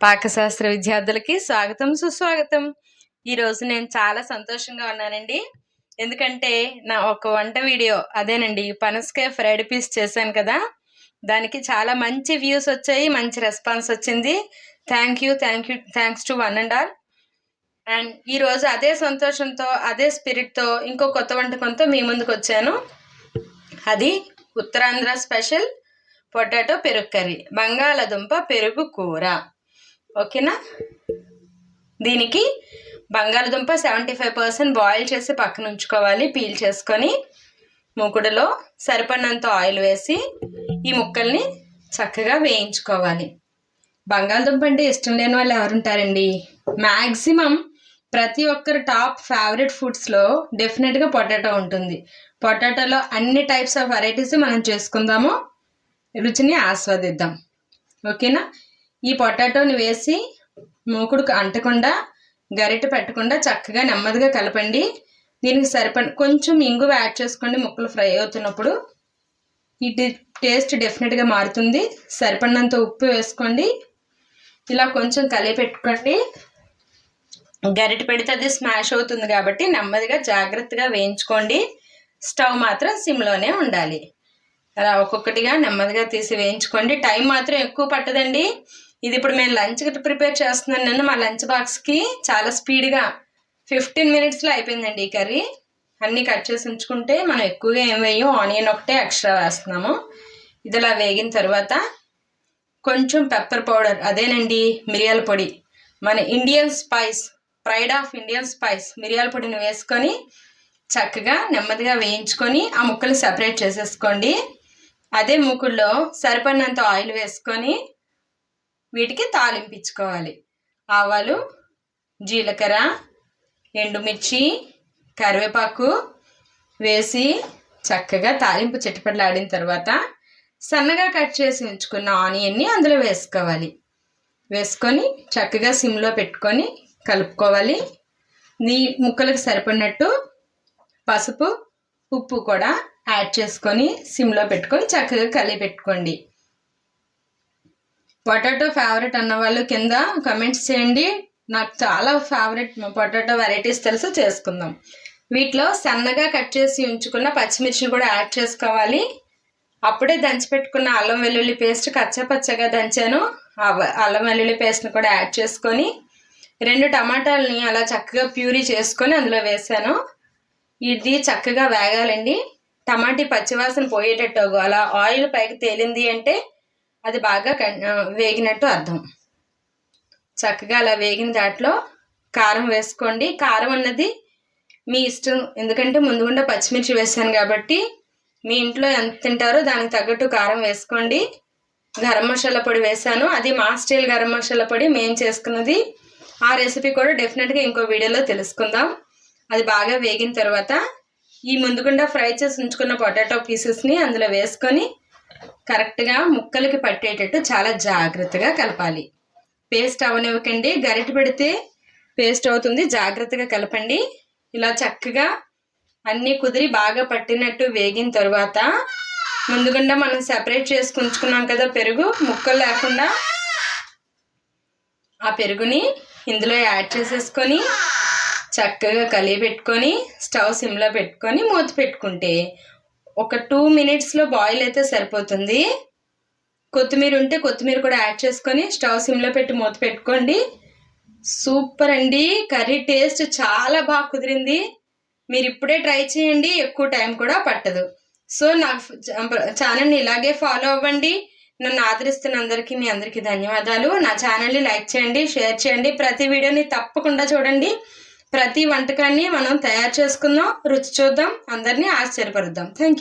పాకశాస్త్ర విద్యార్థులకి స్వాగతం సుస్వాగతం. ఈరోజు నేను చాలా సంతోషంగా ఉన్నానండి. ఎందుకంటే నా ఒక వంట వీడియో అదేనండి పనసకాయ ఫ్రైడ్ పీస్ చేశాను కదా, దానికి చాలా మంచి వ్యూస్ వచ్చాయి, మంచి రెస్పాన్స్ వచ్చింది. Thanks to one and all. And ఈరోజు అదే సంతోషంతో అదే స్పిరిట్తో ఇంకో కొత్త వంటకంతో మీ ముందుకు వచ్చాను. అది ఉత్తరాంధ్ర స్పెషల్ పొటాటో పెరుగు కర్రీ, బంగాళదుంప పెరుగు కూర. ఓకేనా? దీనికి బంగాళదుంప 75% బాయిల్ చేసి పక్కన ఉంచుకోవాలి. పీల్ చేసుకొని మూకుడులో సరిపడినంత ఆయిల్ వేసి ఈ ముక్కల్ని చక్కగా వేయించుకోవాలి. బంగాళదుంప అంటే ఇష్టం లేని వాళ్ళు ఎవరుంటారండి? మ్యాక్సిమం ప్రతి ఒక్కరి టాప్ ఫేవరెట్ ఫుడ్స్లో డెఫినెట్గా పొటాటో ఉంటుంది. పొటాటోలో అన్ని టైప్స్ ఆఫ్ వెరైటీస్ మనం చేసుకుందాము, రుచిని ఆస్వాదిద్దాం. ఓకేనా? ఈ పొటాటోని వేసి మూకుడుకు అంటకుండా గరిటె పెట్టకుండా చక్కగా నెమ్మదిగా కలపండి. దీనికి కొంచెం ఇంగువ యాడ్ చేసుకోండి. ముక్కలు ఫ్రై అవుతున్నప్పుడు ఈ టేస్ట్ డెఫినెట్గా మారుతుంది. సరిపడినంత ఉప్పు వేసుకోండి. ఇలా కొంచెం కలిపి పెట్టుకోండి. గరిటె పెడితే అది స్మాష్ అవుతుంది కాబట్టి నెమ్మదిగా జాగ్రత్తగా వేయించుకోండి. స్టవ్ మాత్రం సిమ్లోనే ఉండాలి. అలా ఒక్కొక్కటిగా నెమ్మదిగా తీసి వేయించుకోండి. టైం మాత్రం ఎక్కువ పట్టదండి. ఇది ఇప్పుడు నేను లంచ్కి ప్రిపేర్ చేస్తున్నాను. నేను మా లంచ్ బాక్స్కి చాలా స్పీడ్గా 15 minutesలో అయిపోయిందండి ఈ కర్రీ. అన్నీ కట్ చేసి ఉంచుకుంటే మనం ఎక్కువగా ఏం వేయం, ఆనియన్ ఒకటే ఎక్స్ట్రా వేస్తున్నాము. ఇది ఇలా వేగిన తర్వాత కొంచెం పెప్పర్ పౌడర్, అదేనండి మిరియాల పొడి, మన Indian spies, pride of Indian spies మిరియాల పొడిని వేసుకొని చక్కగా నెమ్మదిగా వేయించుకొని ఆ ముక్కలు సెపరేట్ చేసేసుకోండి. అదే మూకుల్లో సరిపడినంత ఆయిల్ వేసుకొని వీటికి తాలింపించుకోవాలి. ఆవాలు, జీలకర్ర, ఎండుమిర్చి, కరివేపాకు వేసి చక్కగా తాలింపు చిటపటలాడిన తర్వాత సన్నగా కట్ చేసి ఉంచుకున్న ఆనియన్ని అందులో వేసుకోవాలి. వేసుకొని చక్కగా సిమ్లో పెట్టుకొని కలుపుకోవాలి. ఈ ముక్కలకు సరిపడినట్టు పసుపు, ఉప్పు కూడా యాడ్ చేసుకొని సిమ్లో పెట్టుకొని చక్కగా కలిపి పెట్టుకోండి. పొటాటో ఫేవరెట్ అన్నవాళ్ళు కింద కమెంట్స్ చేయండి. నాకు చాలా ఫేవరెట్ పొటాటో వెరైటీస్ తెలుసు, చేసుకుందాం. వీటిలో సన్నగా కట్ చేసి ఉంచుకున్న పచ్చిమిర్చిని కూడా యాడ్ చేసుకోవాలి. అప్పుడే దంచి పెట్టుకున్న అల్లం వెల్లుల్లి పేస్ట్ కచ్చపచ్చగా దంచాను. అల్లం వెల్లుల్లి పేస్ట్ని కూడా యాడ్ చేసుకొని 2 టమాటాలని అలా చక్కగా ప్యూరీ చేసుకొని అందులో వేసాను. ఇది చక్కగా వేగాలండి. టమాటీ పచ్చివాసన పోయేటట్టు అలా ఆయిల్ పైకి తేలింది అంటే అది బాగా వేగినట్టు అర్థం. చక్కగా అలా వేగిన దాంట్లో కారం వేసుకోండి. కారం అన్నది మీ ఇష్టం, ఎందుకంటే ముందుగుండా పచ్చిమిర్చి వేసాను కాబట్టి మీ ఇంట్లో ఎంత తింటారో దానికి తగ్గట్టు కారం వేసుకోండి. గరం మసాలా పొడి వేసాను. అది మా స్టైల్ గరం మసాలా పొడి, మేము చేసుకున్నది. ఆ రెసిపీ కూడా డెఫినెట్గా ఇంకో వీడియోలో తెలుసుకుందాం. అది బాగా వేగిన తర్వాత ఈ ముందుగుండా ఫ్రై చేసి ఉంచుకున్న పొటాటో పీసెస్ని అందులో వేసుకొని కరెక్ట్గా ముక్కలకి పట్టేటట్టు చాలా జాగ్రత్తగా కలపాలి. పేస్ట్ అవనివ్వకండి, గరిటె పెడితే పేస్ట్ అవుతుంది. జాగ్రత్తగా కలపండి. ఇలా చక్కగా అన్నీ కుదిరి బాగా పట్టినట్టు వేగిన తర్వాత ముందుగుండా మనం సెపరేట్ చేసి ఉంచుకున్నాం కదా పెరుగు, ముక్కలు లేకుండా ఆ పెరుగుని ఇందులో యాడ్ చేసేసుకొని చక్కగా కలిపి పెట్టుకొని స్టవ్ సిమ్లో పెట్టుకొని మూత పెట్టుకుంటే ఒక 2 minutesలో బాయిల్ అయితే సరిపోతుంది. కొత్తిమీర ఉంటే కొత్తిమీర కూడా యాడ్ చేసుకొని స్టవ్ సిమ్లో పెట్టి మూత పెట్టుకోండి. సూపర్ అండి, కర్రీ టేస్ట్ చాలా బాగా కుదిరింది. మీరు ఇప్పుడే ట్రై చేయండి, ఎక్కువ టైం కూడా పట్టదు. సో నా ఛానల్ని ఇలాగే ఫాలో అవ్వండి. నన్ను ఆదరిస్తున్న అందరికీ మీ అందరికీ ధన్యవాదాలు. నా ఛానల్ని లైక్ చేయండి, షేర్ చేయండి. ప్రతి వీడియోని తప్పకుండా చూడండి. ప్రతి వంటకాన్ని మనం తయారు చేసుకుందాం, రుచి చూద్దాం, అందరినీ ఆశ్చర్యపరుద్దాం. Thank you.